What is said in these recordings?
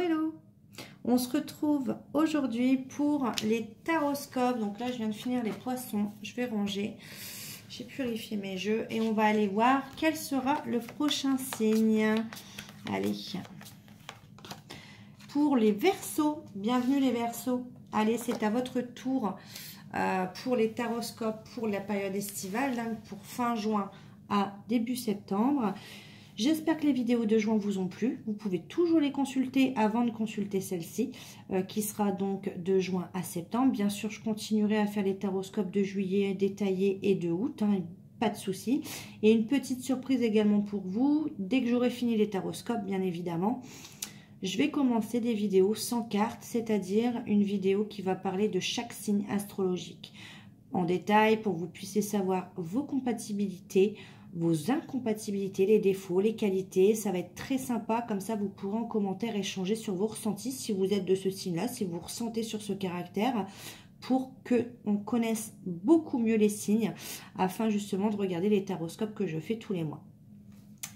Hello, on se retrouve aujourd'hui pour les taroscopes. Donc là, je viens de finir les poissons. Je vais ranger. J'ai purifié mes jeux et on va aller voir quel sera le prochain signe. Allez, pour les Verseaux, bienvenue les Verseaux. Allez, c'est à votre tour pour les taroscopes pour la période estivale, donc pour fin juin à début septembre. J'espère que les vidéos de juin vous ont plu. Vous pouvez toujours les consulter avant de consulter celle-ci, qui sera donc de juin à septembre. Bien sûr, je continuerai à faire les taroscopes de juillet détaillés et de août, hein, pas de souci. Et une petite surprise également pour vous, dès que j'aurai fini les taroscopes, bien évidemment, je vais commencer des vidéos sans cartes, c'est-à-dire une vidéo qui va parler de chaque signe astrologique en détail pour que vous puissiez savoir vos compatibilités, vos incompatibilités, les défauts, les qualités. Ça va être très sympa, comme ça vous pourrez en commentaire échanger sur vos ressentis si vous êtes de ce signe-là, si vous ressentez sur ce caractère, pour qu'on connaisse beaucoup mieux les signes, afin justement de regarder les taroscopes que je fais tous les mois.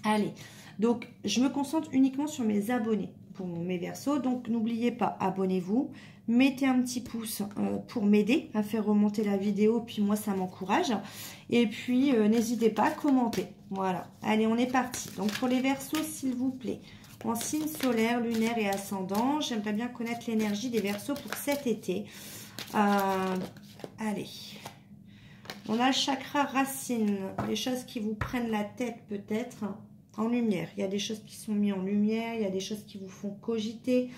Allez, donc je me concentre uniquement sur mes abonnés pour mes Verseaux, donc n'oubliez pas, abonnez-vous, mettez un petit pouce pour m'aider à faire remonter la vidéo, puis moi ça m'encourage, et puis n'hésitez pas à commenter. Voilà, allez, on est parti. Donc pour les Verseaux, s'il vous plaît, en signe solaire, lunaire et ascendant, j'aimerais bien connaître l'énergie des Verseaux pour cet été. Allez, on a le chakra racine, les choses qui vous prennent la tête peut-être, en lumière. Il y a des choses qui sont mises en lumière, il y a des choses qui vous font cogiter,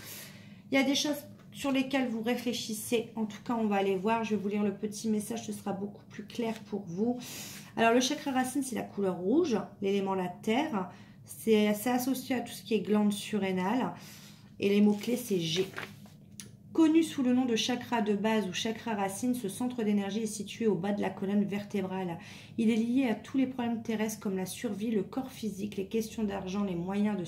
il y a des choses sur lesquelles vous réfléchissez. En tout cas, on va aller voir. Je vais vous lire le petit message, ce sera beaucoup plus clair pour vous. Alors, le chakra racine, c'est la couleur rouge, l'élément la terre. C'est associé à tout ce qui est glande surrénale. Et les mots-clés, c'est G. Connu sous le nom de chakra de base ou chakra racine, ce centre d'énergie est situé au bas de la colonne vertébrale. Il est lié à tous les problèmes terrestres comme la survie, le corps physique, les questions d'argent, les moyens de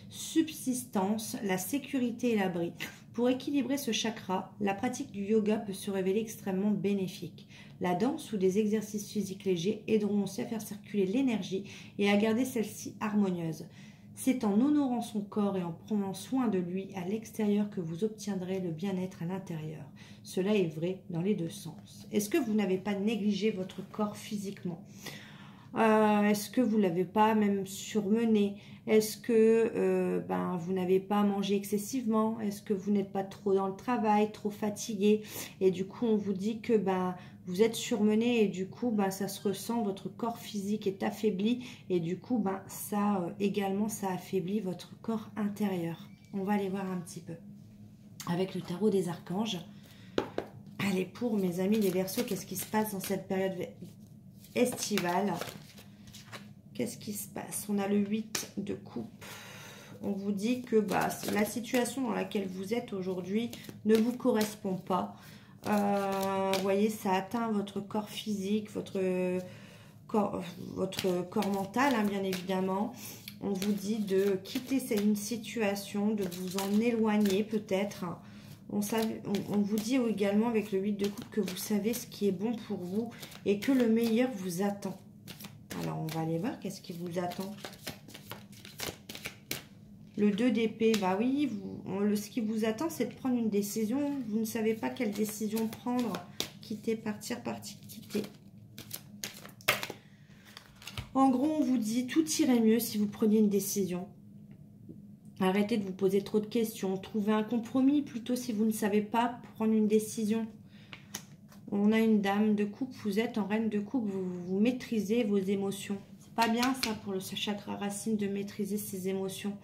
subsistance, la sécurité et l'abri. Pour équilibrer ce chakra, la pratique du yoga peut se révéler extrêmement bénéfique. La danse ou des exercices physiques légers aideront aussi à faire circuler l'énergie et à garder celle-ci harmonieuse. C'est en honorant son corps et en prenant soin de lui à l'extérieur que vous obtiendrez le bien-être à l'intérieur. Cela est vrai dans les deux sens. Est-ce que vous n'avez pas négligé votre corps physiquement ? Est-ce que vous ne l'avez pas même surmené? Est-ce que vous n'avez pas mangé excessivement? Est-ce que vous n'êtes pas trop dans le travail, trop fatigué? Et du coup, on vous dit que vous êtes surmené et du coup, ça se ressent, votre corps physique est affaibli et du coup, ça également, ça affaiblit votre corps intérieur. On va aller voir un petit peu avec le tarot des archanges. Allez, pour mes amis les Verseaux, qu'est-ce qui se passe dans cette période estivale? Qu'est-ce qui se passe? On a le 8 de coupe. On vous dit que la situation dans laquelle vous êtes aujourd'hui ne vous correspond pas. Vous voyez, ça atteint votre corps physique, votre corps mental, hein, bien évidemment. On vous dit de quitter une situation, de vous en éloigner peut-être. On vous dit également avec le 8 de coupe que vous savez ce qui est bon pour vous et que le meilleur vous attend. Alors, on va aller voir qu'est-ce qui vous attend. Le 2 d'épée, oui, ce qui vous attend, c'est de prendre une décision. Vous ne savez pas quelle décision prendre. Quitter, partir, quitter. En gros, on vous dit tout irait mieux si vous preniez une décision. Arrêtez de vous poser trop de questions. Trouvez un compromis plutôt si vous ne savez pas prendre une décision. On a une dame de coupe, vous êtes en reine de coupe, vous maîtrisez vos émotions. C'est pas bien ça pour le chakra racine de maîtriser ses émotions.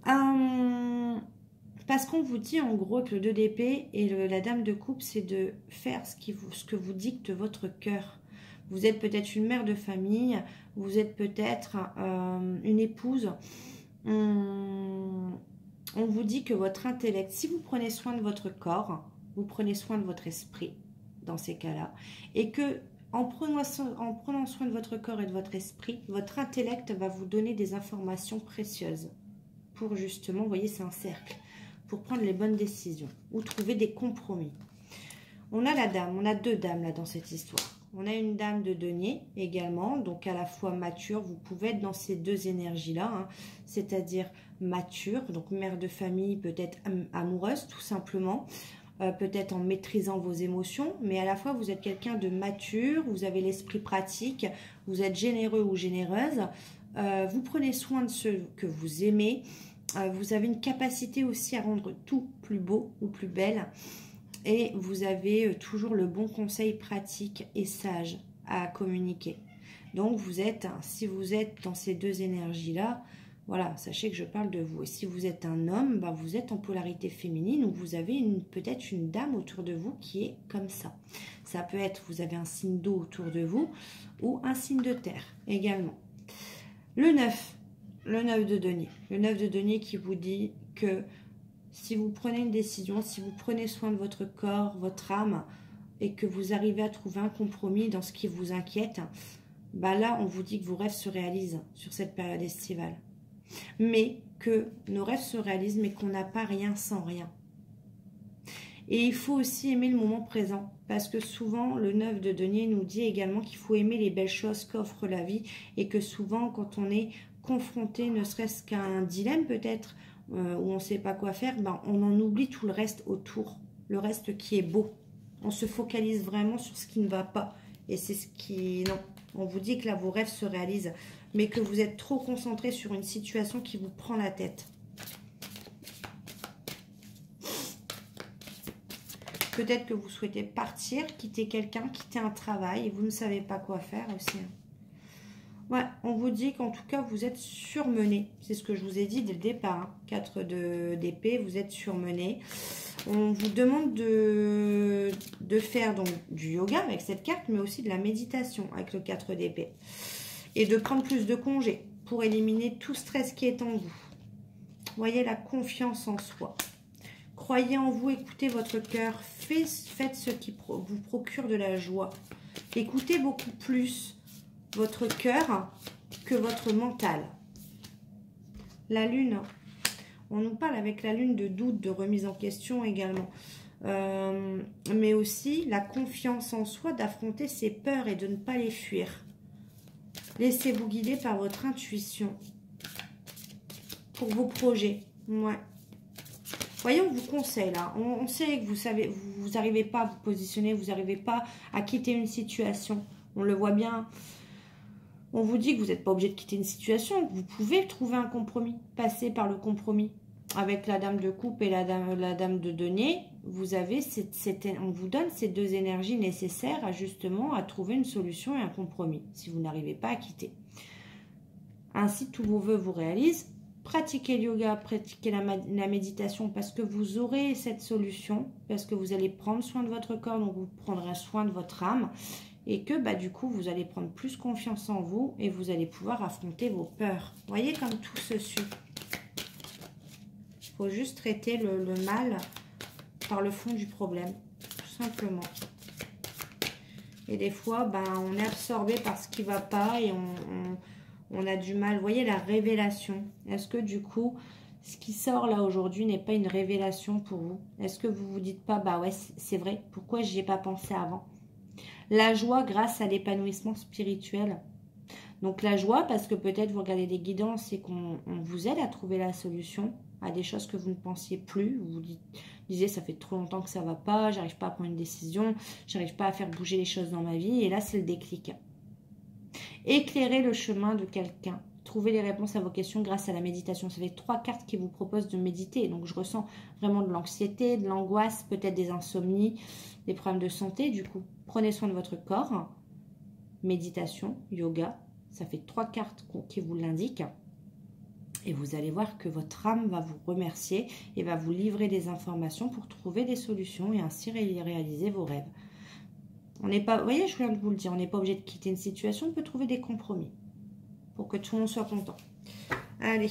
Parce qu'on vous dit en gros que le 2 d'épée et la dame de coupe, c'est de faire ce que vous dicte votre cœur. Vous êtes peut-être une mère de famille, vous êtes peut-être une épouse. On vous dit que votre intellect, si vous prenez soin de votre corps, vous prenez soin de votre esprit dans ces cas-là, et que en prenant soin de votre corps et de votre esprit, votre intellect va vous donner des informations précieuses pour justement, vous voyez, c'est un cercle, pour prendre les bonnes décisions ou trouver des compromis. On a la dame, on a deux dames là dans cette histoire. On a une dame de denier également, donc à la fois mature. Vous pouvez être dans ces deux énergies-là, hein, c'est-à-dire mature, donc mère de famille, peut-être amoureuse tout simplement, peut-être en maîtrisant vos émotions, mais à la fois vous êtes quelqu'un de mature, vous avez l'esprit pratique, vous êtes généreux ou généreuse, vous prenez soin de ceux que vous aimez, vous avez une capacité aussi à rendre tout plus beau ou plus belle, et vous avez toujours le bon conseil pratique et sage à communiquer. Donc vous êtes, si vous êtes dans ces deux énergies-là, voilà, sachez que je parle de vous. Et si vous êtes un homme, bah vous êtes en polarité féminine, ou vous avez peut-être une dame autour de vous qui est comme ça. Ça peut être, vous avez un signe d'eau autour de vous, ou un signe de terre également. Le 9 de denier. Le 9 de denier qui vous dit que si vous prenez une décision, si vous prenez soin de votre corps, votre âme, et que vous arrivez à trouver un compromis dans ce qui vous inquiète, bah là, on vous dit que vos rêves se réalisent sur cette période estivale. Mais que nos rêves se réalisent, mais qu'on n'a pas rien sans rien. Et il faut aussi aimer le moment présent, parce que souvent, le 9 de denier nous dit également qu'il faut aimer les belles choses qu'offre la vie, et que souvent, quand on est confronté, ne serait-ce qu'à un dilemme peut-être, où on ne sait pas quoi faire, ben, on en oublie tout le reste autour, le reste qui est beau. On se focalise vraiment sur ce qui ne va pas. Et c'est ce qui... Non, on vous dit que là, vos rêves se réalisent, mais que vous êtes trop concentré sur une situation qui vous prend la tête. Peut-être que vous souhaitez partir, quitter quelqu'un, quitter un travail, et vous ne savez pas quoi faire aussi. Ouais, on vous dit qu'en tout cas, vous êtes surmené. C'est ce que je vous ai dit dès le départ. Hein. 4 d'épée, vous êtes surmené. On vous demande de faire donc du yoga avec cette carte, mais aussi de la méditation avec le 4 d'épée. Et de prendre plus de congés pour éliminer tout stress qui est en vous. Voyez la confiance en soi. Croyez en vous, écoutez votre cœur. Faites ce qui vous procure de la joie. Écoutez beaucoup plus votre cœur que votre mental. La lune, on nous parle avec la lune de doute, de remise en question également. Mais aussi la confiance en soi, d'affronter ses peurs et de ne pas les fuir. Laissez-vous guider par votre intuition pour vos projets. Ouais. Voyez, on vous conseille là. On sait que vous n'arrivez pas à vous positionner, vous n'arrivez pas à quitter une situation. On le voit bien. On vous dit que vous n'êtes pas obligé de quitter une situation, que vous pouvez trouver un compromis, passer par le compromis. Avec la dame de coupe et la dame de denier, vous avez on vous donne ces deux énergies nécessaires à justement à trouver une solution et un compromis, si vous n'arrivez pas à quitter. Ainsi, tous vos vœux vous réalisent. Pratiquez le yoga, pratiquez la méditation, parce que vous aurez cette solution, parce que vous allez prendre soin de votre corps, donc vous prendrez soin de votre âme. Et que bah, du coup, vous allez prendre plus confiance en vous et vous allez pouvoir affronter vos peurs. Vous voyez comme tout se suit. Il faut juste traiter le mal par le fond du problème, tout simplement. Et des fois, bah, on est absorbé par ce qui ne va pas et on a du mal. Vous voyez la révélation. Est-ce que du coup, ce qui sort là aujourd'hui n'est pas une révélation pour vous? Est-ce que vous vous dites pas, bah ouais, c'est vrai, pourquoi j'y ai pas pensé avant? La joie grâce à l'épanouissement spirituel. Donc la joie parce que peut-être vous regardez des guidances et qu'on vous aide à trouver la solution à des choses que vous ne pensiez plus. Vous disiez ça fait trop longtemps que ça ne va pas, j'arrive pas à prendre une décision, j'arrive pas à faire bouger les choses dans ma vie. Et là c'est le déclic. Éclairer le chemin de quelqu'un. Trouver les réponses à vos questions grâce à la méditation. Ça fait 3 cartes qui vous proposent de méditer. Donc je ressens vraiment de l'anxiété, de l'angoisse, peut-être des insomnies, des problèmes de santé. Du coup, prenez soin de votre corps. Méditation, yoga. Ça fait 3 cartes qui vous l'indiquent. Et vous allez voir que votre âme va vous remercier et va vous livrer des informations pour trouver des solutions et ainsi réaliser vos rêves. On n'est pas, vous voyez, je viens de vous le dire, on n'est pas obligé de quitter une situation, on peut trouver des compromis pour que tout le monde soit content. Allez.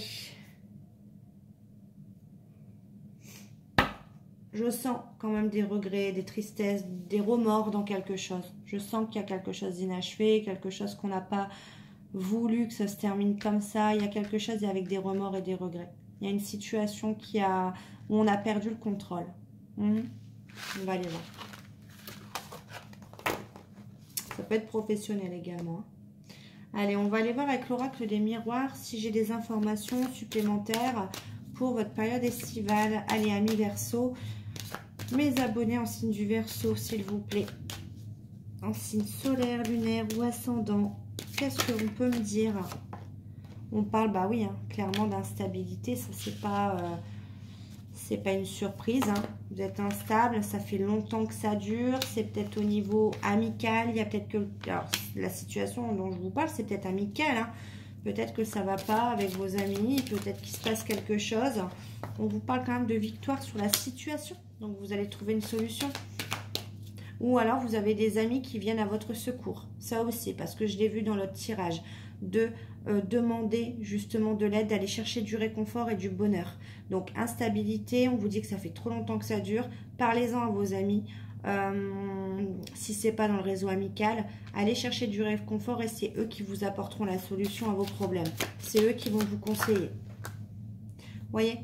Je sens quand même des regrets, des tristesses, des remords dans quelque chose. Je sens qu'il y a quelque chose d'inachevé, quelque chose qu'on n'a pas voulu que ça se termine comme ça. Il y a quelque chose avec des remords et des regrets. Il y a une situation où on a perdu le contrôle. On va aller voir. Ça peut être professionnel également. Allez, on va aller voir avec l'oracle des miroirs si j'ai des informations supplémentaires pour votre période estivale. Allez, amis Verseau, mes abonnés en signe du Verseau, s'il vous plaît. En signe solaire, lunaire ou ascendant, qu'est-ce que vous pouvez me dire? On parle, bah oui, hein, clairement d'instabilité, ça c'est pas une surprise. Hein. Vous êtes instable, ça fait longtemps que ça dure, c'est peut-être au niveau amical, il y a peut-être que... Alors, la situation dont je vous parle, c'est peut-être amical, hein. Peut-être que ça va pas avec vos amis, peut-être qu'il se passe quelque chose. On vous parle quand même de victoire sur la situation, donc vous allez trouver une solution. Ou alors, vous avez des amis qui viennent à votre secours. Ça aussi, parce que je l'ai vu dans l'autre tirage. De demander justement de l'aide, d'aller chercher du réconfort et du bonheur. Donc, instabilité, on vous dit que ça fait trop longtemps que ça dure. Parlez-en à vos amis. Si ce n'est pas dans le réseau amical, allez chercher du réconfort et c'est eux qui vous apporteront la solution à vos problèmes. C'est eux qui vont vous conseiller. Voyez ?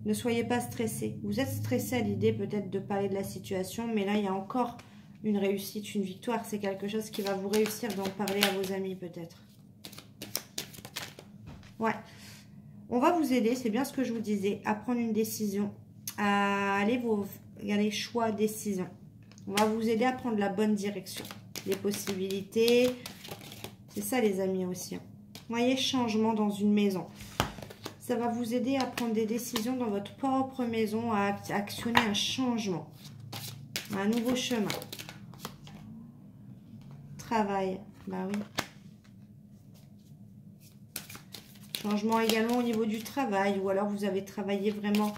Ne soyez pas stressés. Vous êtes stressé à l'idée peut-être de parler de la situation, mais là, il y a encore une réussite, une victoire. C'est quelque chose qui va vous réussir d'en parler à vos amis peut-être. Ouais. On va vous aider, c'est bien ce que je vous disais, à prendre une décision, à aller choix, décision. On va vous aider à prendre la bonne direction. Les possibilités, c'est ça les amis aussi. Hein. Vous voyez, changement dans une maison. Ça va vous aider à prendre des décisions dans votre propre maison, à actionner un changement, un nouveau chemin. Travail, bah oui. Changement également au niveau du travail, ou alors vous avez travaillé vraiment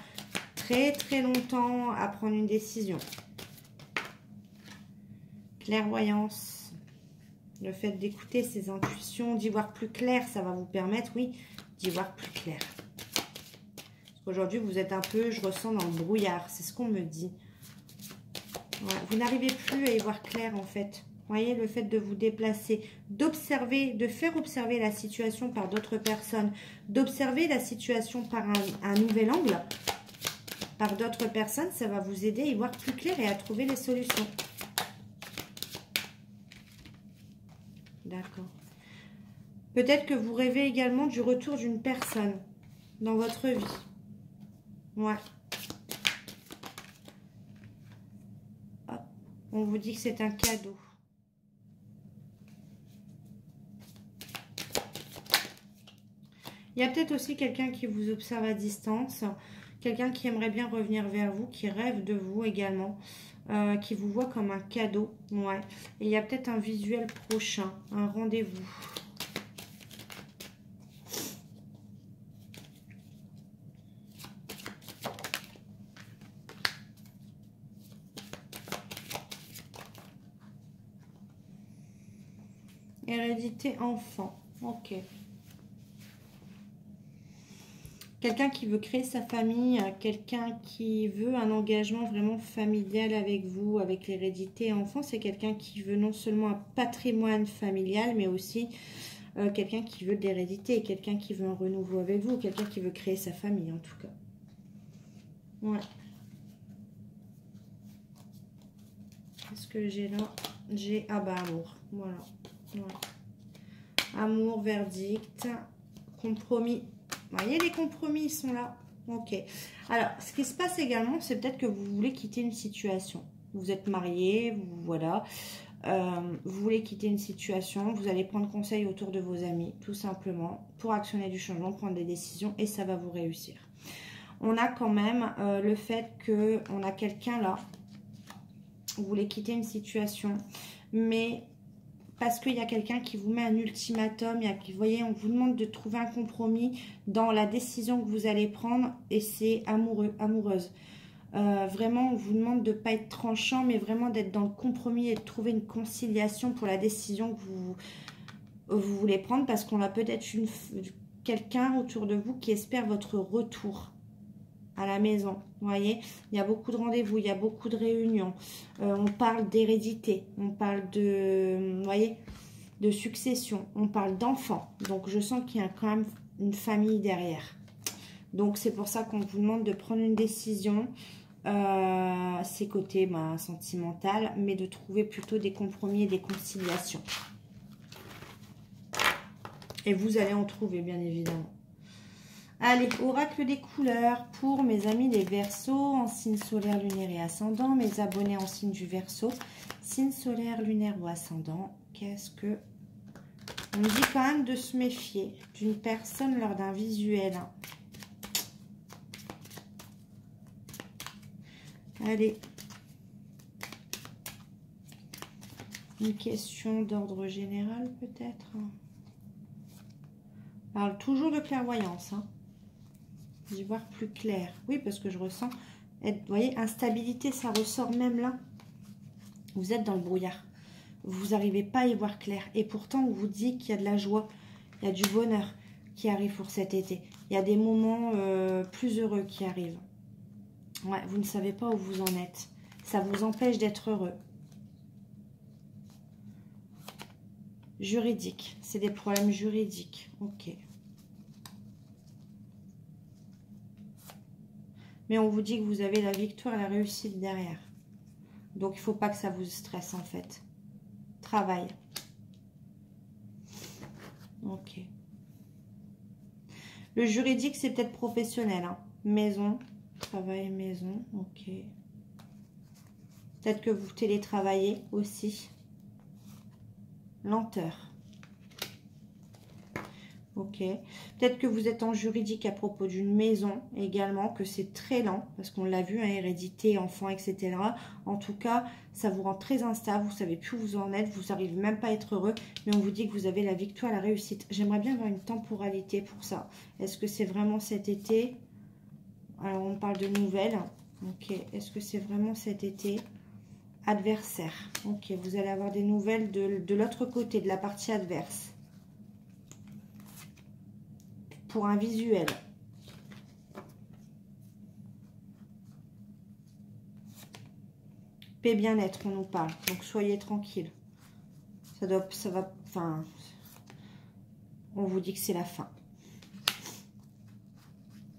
très très longtemps à prendre une décision. Clairvoyance, le fait d'écouter ses intuitions, d'y voir plus clair, ça va vous permettre, oui, d'y voir plus clair. Aujourd'hui, vous êtes un peu, je ressens, dans le brouillard. C'est ce qu'on me dit. Voilà. Vous n'arrivez plus à y voir clair, en fait. Vous voyez, le fait de vous déplacer, d'observer, de faire observer la situation par d'autres personnes, d'observer la situation par un nouvel angle, par d'autres personnes, ça va vous aider à y voir plus clair et à trouver les solutions. D'accord. Peut-être que vous rêvez également du retour d'une personne dans votre vie. Ouais. Hop. On vous dit que c'est un cadeau. Il y a peut-être aussi quelqu'un qui vous observe à distance, quelqu'un qui aimerait bien revenir vers vous, qui rêve de vous également, qui vous voit comme un cadeau. Ouais. Et il y a peut-être un visuel prochain, un rendez-vous. Hérédité enfant. Ok. Quelqu'un qui veut créer sa famille, quelqu'un qui veut un engagement vraiment familial avec vous, avec l'hérédité enfant, c'est quelqu'un qui veut non seulement un patrimoine familial, mais aussi quelqu'un qui veut de l'hérédité, quelqu'un qui veut un renouveau avec vous, quelqu'un qui veut créer sa famille en tout cas. Ouais. Qu'est-ce que j'ai là? J'ai, ah bah amour, voilà. Voilà. Amour, verdict, compromis. Vous voyez, les compromis, ils sont là. Ok. Alors, ce qui se passe également, c'est peut-être que vous voulez quitter une situation. Vous êtes marié, voilà. Vous voulez quitter une situation. Vous allez prendre conseil autour de vos amis, tout simplement, pour actionner du changement, prendre des décisions, et ça va vous réussir. On a quand même le fait qu'on a quelqu'un là. Vous voulez quitter une situation, mais parce qu'il y a quelqu'un qui vous met un ultimatum, vous voyez, on vous demande de trouver un compromis dans la décision que vous allez prendre, et c'est amoureux, amoureuse. Vraiment, on vous demande de ne pas être tranchant, mais vraiment d'être dans le compromis et de trouver une conciliation pour la décision que vous voulez prendre, parce qu'on a peut-être quelqu'un autour de vous qui espère votre retour à la maison. Vous voyez, il y a beaucoup de rendez-vous, il y a beaucoup de réunions. On parle d'hérédité, on parle de, vous voyez, de succession, on parle d'enfants. Donc, je sens qu'il y a quand même une famille derrière. Donc, c'est pour ça qu'on vous demande de prendre une décision. C'est côté sentimental, mais de trouver plutôt des compromis et des conciliations. Et vous allez en trouver, bien évidemment. Allez, oracle des couleurs pour mes amis les Verseaux, en signe solaire, lunaire et ascendant. Mes abonnés en signe du Verseau, signe solaire, lunaire ou ascendant. Qu'est-ce que... On me dit quand même de se méfier d'une personne lors d'un visuel. Allez. Une question d'ordre général peut-être. On parle toujours de clairvoyance. Hein. D'y voir plus clair. Oui, parce que je ressens... Vous voyez, instabilité, ça ressort même là. Vous êtes dans le brouillard. Vous n'arrivez pas à y voir clair. Et pourtant, on vous dit qu'il y a de la joie. Il y a du bonheur qui arrive pour cet été. Il y a des moments plus heureux qui arrivent. Ouais, vous ne savez pas où vous en êtes. Ça vous empêche d'être heureux. Juridique. C'est des problèmes juridiques. Ok. Mais on vous dit que vous avez la victoire et la réussite derrière. Donc, il ne faut pas que ça vous stresse, en fait. Travail. Ok. Le juridique, c'est peut-être professionnel. Hein. Maison. Travail, maison. Ok. Peut-être que vous télétravaillez aussi. Lenteur. Ok. Peut-être que vous êtes en juridique à propos d'une maison également, que c'est très lent, parce qu'on l'a vu, hein, hérédité, enfant, etc. En tout cas, ça vous rend très instable, vous ne savez plus où vous en êtes, vous n'arrivez même pas à être heureux, mais on vous dit que vous avez la victoire, la réussite. J'aimerais bien avoir une temporalité pour ça. Est-ce que c'est vraiment cet été? Alors, on parle de nouvelles. Ok. Est-ce que c'est vraiment cet été? Adversaire. Ok. Vous allez avoir des nouvelles de l'autre côté, de la partie adverse. Pour un visuel. Paix, bien-être, on nous parle. Donc, soyez tranquille. Ça va, enfin, on vous dit que c'est la fin.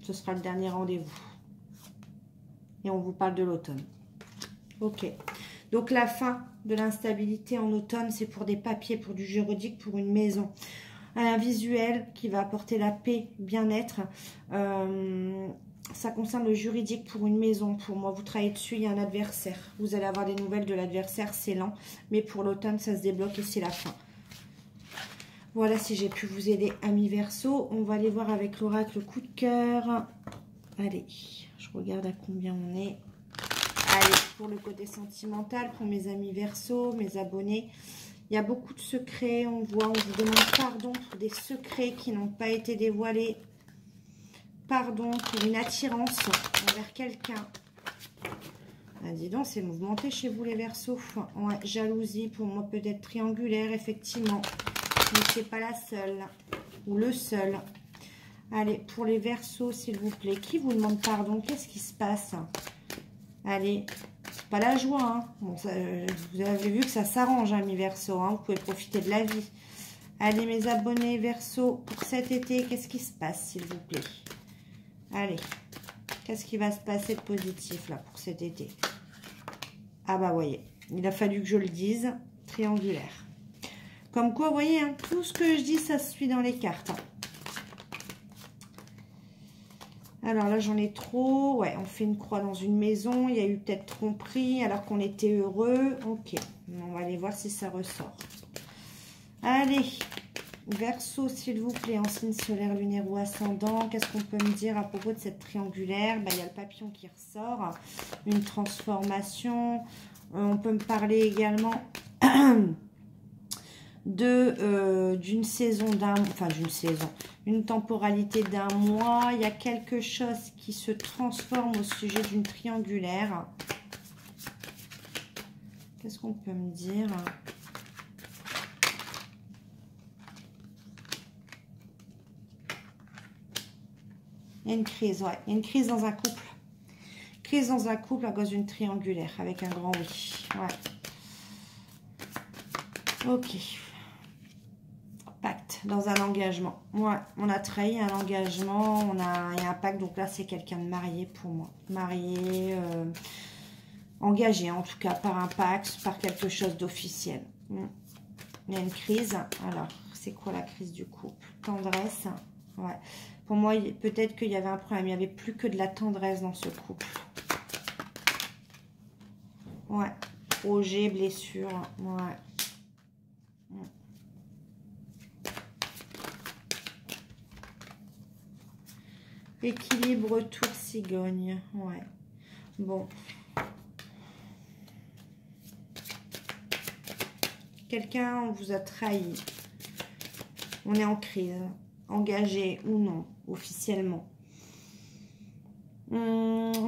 Ce sera le dernier rendez-vous. Et on vous parle de l'automne. Ok. Donc, la fin de l'instabilité en automne, c'est pour des papiers, pour du juridique, pour une maison. Un visuel qui va apporter la paix, bien-être. Ça concerne le juridique pour une maison. Pour moi, vous travaillez dessus, il y a un adversaire. Vous allez avoir des nouvelles de l'adversaire, c'est lent. Mais pour l'automne, ça se débloque et c'est la fin. Voilà, si j'ai pu vous aider, amis Verseau. On va aller voir avec l'oracle coup de cœur. Allez, je regarde à combien on est. Allez, pour le côté sentimental, pour mes amis Verseau, mes abonnés. Il y a beaucoup de secrets, on voit, on vous demande pardon pour des secrets qui n'ont pas été dévoilés. Pardon pour une attirance envers quelqu'un. Ah, dis donc, c'est mouvementé chez vous les Verseaux. Ouais, jalousie, pour moi peut-être triangulaire, effectivement. Mais c'est pas la seule. Ou le seul. Allez, pour les Verseaux, s'il vous plaît. Qui vous demande pardon? Qu'est-ce qui se passe? Allez. Pas la joie, hein. Bon, ça, vous avez vu que ça s'arrange, amis Verseau, hein. Vous pouvez profiter de la vie. Allez, mes abonnés Verseau, pour cet été, qu'est-ce qui se passe, s'il vous plaît? Allez, qu'est-ce qui va se passer de positif, là, pour cet été? Ah bah, voyez, il a fallu que je le dise, triangulaire. Comme quoi, vous voyez, hein, tout ce que je dis, ça se suit dans les cartes, hein. Alors là, j'en ai trop. Ouais, on fait une croix dans une maison. Il y a eu peut-être tromperie alors qu'on était heureux. Ok, on va aller voir si ça ressort. Allez, Verseau, s'il vous plaît, en signe solaire, lunaire ou ascendant. Qu'est-ce qu'on peut me dire à propos de cette triangulaire? Il y a le papillon qui ressort. Une transformation. On peut me parler également d'une saison une temporalité d'un mois. Il y a quelque chose qui se transforme au sujet d'une triangulaire. Qu'est-ce qu'on peut me dire? Il y a une crise, ouais. Il y a une crise dans un couple. Crise dans un couple à cause d'une triangulaire avec un grand oui. Ouais. Ok. Pacte dans un engagement. Ouais, on a trahi un engagement, il y a un pacte, donc là c'est quelqu'un de marié pour moi. Marié, engagé en tout cas par un pacte, par quelque chose d'officiel. il y a une crise. Alors, c'est quoi la crise du couple? Tendresse. Ouais. Pour moi, peut-être qu'il y avait un problème. Il n'y avait plus que de la tendresse dans ce couple. Ouais. Projet, blessure. Ouais. Équilibre, retour, cigogne. Ouais. Bon. Quelqu'un vous a trahi. On est en crise. Engagé ou non, officiellement.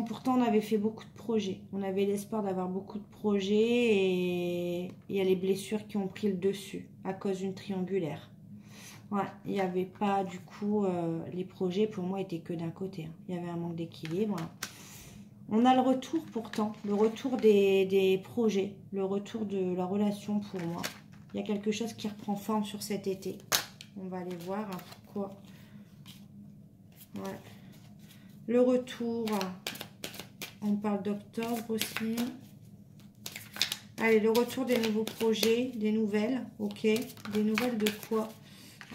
Pourtant, on avait fait beaucoup de projets. On avait l'espoir d'avoir beaucoup de projets et il y a les blessures qui ont pris le dessus à cause d'une triangulaire. Ouais, il n'y avait pas du coup, les projets pour moi étaient que d'un côté. Hein. Il y avait un manque d'équilibre. On a le retour pourtant, le retour des projets, le retour de la relation pour moi. Il y a quelque chose qui reprend forme sur cet été. On va aller voir hein, pourquoi. Ouais. Le retour, on parle d'octobre aussi. Allez, le retour des nouveaux projets, des nouvelles, ok. Des nouvelles de quoi?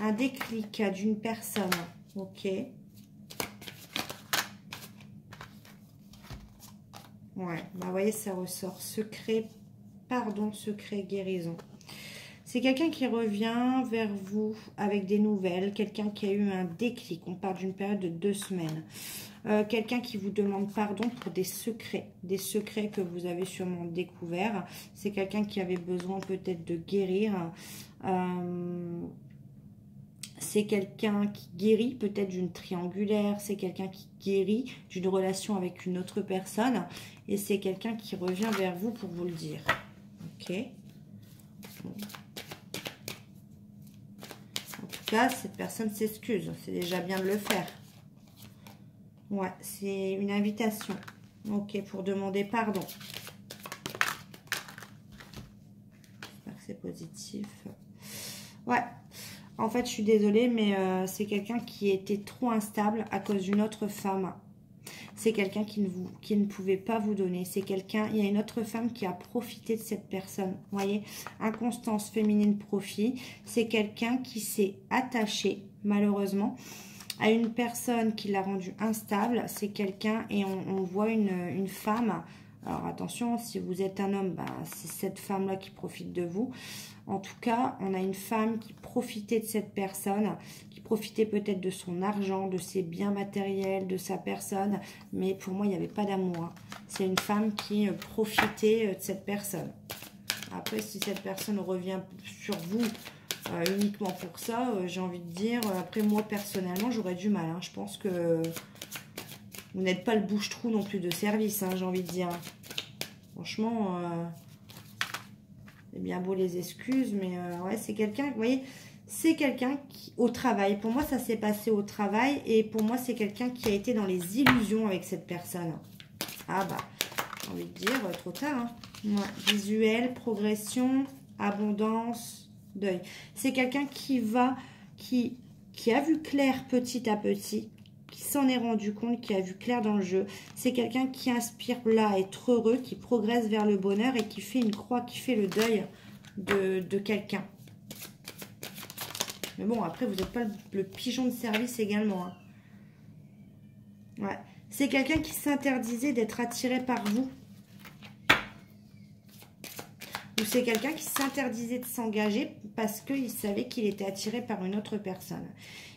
Un déclic d'une personne, ok. Ouais, bah vous voyez, ça ressort. Secret, pardon, secret, guérison. C'est quelqu'un qui revient vers vous avec des nouvelles, quelqu'un qui a eu un déclic. On parle d'une période de 2 semaines. Quelqu'un qui vous demande pardon pour des secrets que vous avez sûrement découverts. C'est quelqu'un qui avait besoin peut-être de guérir. C'est quelqu'un qui guérit peut-être d'une triangulaire. C'est quelqu'un qui guérit d'une relation avec une autre personne. Et c'est quelqu'un qui revient vers vous pour vous le dire. Ok. Bon. En tout cas, cette personne s'excuse. C'est déjà bien de le faire. Ouais, c'est une invitation. Ok, pour demander pardon. J'espère que c'est positif. Ouais. En fait, je suis désolée, mais c'est quelqu'un qui était trop instable à cause d'une autre femme. C'est quelqu'un qui ne pouvait pas vous donner. C'est quelqu'un, il y a une autre femme qui a profité de cette personne. Vous voyez, inconstance féminine, profit. C'est quelqu'un qui s'est attaché, malheureusement, à une personne qui l'a rendu instable. C'est quelqu'un, et on voit une femme. Alors attention, si vous êtes un homme, bah, c'est cette femme-là qui profite de vous. En tout cas, on a une femme qui profitait de cette personne, qui profitait peut-être de son argent, de ses biens matériels, de sa personne. Mais pour moi, il n'y avait pas d'amour. Hein. C'est une femme qui profitait de cette personne. Après, si cette personne revient sur vous uniquement pour ça, j'ai envie de dire, après moi, personnellement, j'aurais du mal. Hein. Je pense que vous n'êtes pas le bouche-trou non plus de service, hein, j'ai envie de dire. Franchement... c'est bien beau les excuses, mais ouais, c'est quelqu'un, vous voyez, c'est quelqu'un qui, au travail, pour moi, ça s'est passé au travail, et pour moi, c'est quelqu'un qui a été dans les illusions avec cette personne. Ah bah, j'ai envie de dire, trop tard, hein. Ouais, visuel, progression, abondance, deuil. C'est quelqu'un qui a vu clair petit à petit, qui s'en est rendu compte, qui a vu clair dans le jeu. C'est quelqu'un qui inspire là à être heureux, qui progresse vers le bonheur et qui fait une croix, qui fait le deuil de quelqu'un. Mais bon, après, vous n'êtes pas le pigeon de service également. Hein. Ouais. C'est quelqu'un qui s'interdisait d'être attiré par vous. Ou c'est quelqu'un qui s'interdisait de s'engager parce qu'il savait qu'il était attiré par une autre personne.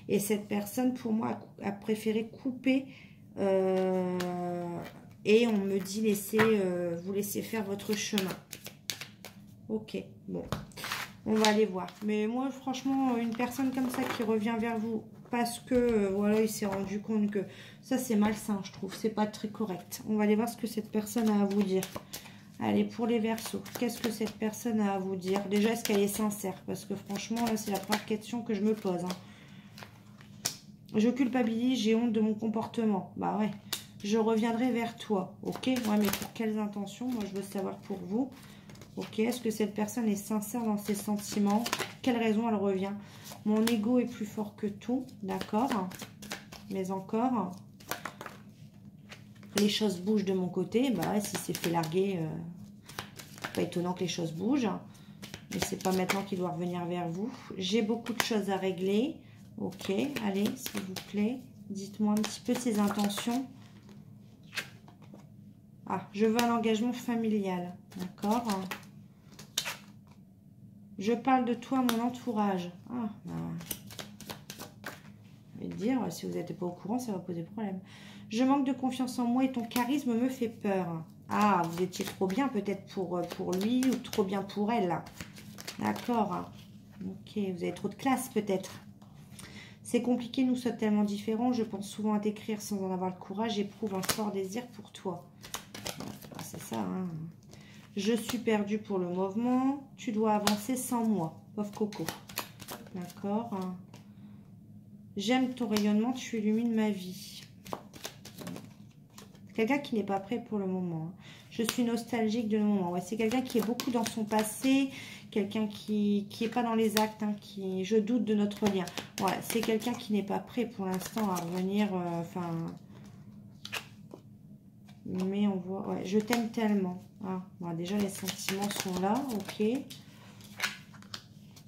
Et cette personne, pour moi, a préféré couper. Et on me dit, vous laissez faire votre chemin. Ok, bon. On va aller voir. Mais moi, franchement, une personne comme ça qui revient vers vous parce que, voilà, il s'est rendu compte que ça, c'est malsain, je trouve. C'est pas très correct. On va aller voir ce que cette personne a à vous dire. Allez, pour les Verseaux, qu'est-ce que cette personne a à vous dire? Déjà, est-ce qu'elle est sincère? Parce que franchement, là, c'est la première question que je me pose. Hein. Je culpabilise, j'ai honte de mon comportement. Bah ouais. Je reviendrai vers toi. Ok? Ouais, mais pour quelles intentions? Moi, je veux savoir pour vous. Ok? Est-ce que cette personne est sincère dans ses sentiments? Quelle raison elle revient? Mon ego est plus fort que tout. D'accord? Mais encore... les choses bougent de mon côté. Bah ouais, si c'est fait larguer, pas étonnant que les choses bougent. Mais c'est pas maintenant qu'il doit revenir vers vous. J'ai beaucoup de choses à régler. Ok, allez, s'il vous plaît. Dites-moi un petit peu ses intentions. Ah, je veux un engagement familial. D'accord. Je parle de toi à mon entourage. Ah, ben, je vais te dire, si vous n'êtes pas au courant, ça va poser problème. Je manque de confiance en moi et ton charisme me fait peur. Ah, vous étiez trop bien peut-être pour lui ou trop bien pour elle. D'accord. Ok, vous avez trop de classe peut-être. C'est compliqué, nous sommes tellement différents. Je pense souvent à t'écrire sans en avoir le courage. J'éprouve un fort désir pour toi. Ah, c'est ça, hein. Je suis perdue pour le mouvement. Tu dois avancer sans moi. Pauvre Coco. D'accord. J'aime ton rayonnement. Tu illumines ma vie. Quelqu'un qui n'est pas prêt pour le moment. Je suis nostalgique de le moment. Ouais, c'est quelqu'un qui est beaucoup dans son passé. Quelqu'un qui n'est pas dans les actes. Hein, je doute de notre lien. Voilà, c'est quelqu'un qui n'est pas prêt pour l'instant à revenir. Mais on voit... Ouais, je t'aime tellement. Ah, bon, déjà, les sentiments sont là. Ok.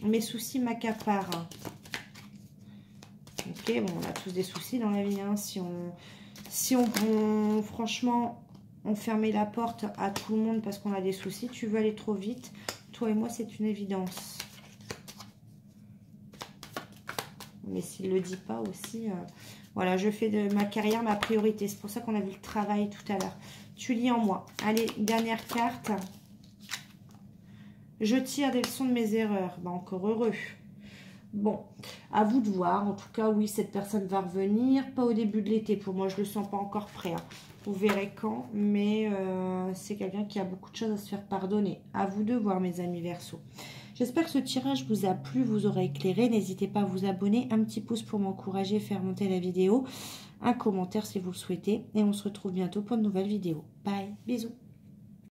Mes soucis m'accaparent. Ok, bon, on a tous des soucis dans la vie. Hein, franchement, on fermait la porte à tout le monde parce qu'on a des soucis. Tu veux aller trop vite. Toi et moi, c'est une évidence. Mais s'il ne le dit pas aussi... Voilà, je fais de ma carrière ma priorité. C'est pour ça qu'on a vu le travail tout à l'heure. Tu lis en moi. Allez, dernière carte. Je tire des leçons de mes erreurs. Ben, encore heureux. Bon, à vous de voir. En tout cas, oui, cette personne va revenir. Pas au début de l'été. Pour moi, je ne le sens pas encore prêt. Hein. Vous verrez quand. Mais c'est quelqu'un qui a beaucoup de choses à se faire pardonner. À vous de voir, mes amis Verseau. J'espère que ce tirage vous a plu, vous aura éclairé. N'hésitez pas à vous abonner. Un petit pouce pour m'encourager, faire monter la vidéo. Un commentaire si vous le souhaitez. Et on se retrouve bientôt pour de nouvelles vidéos. Bye, bisous.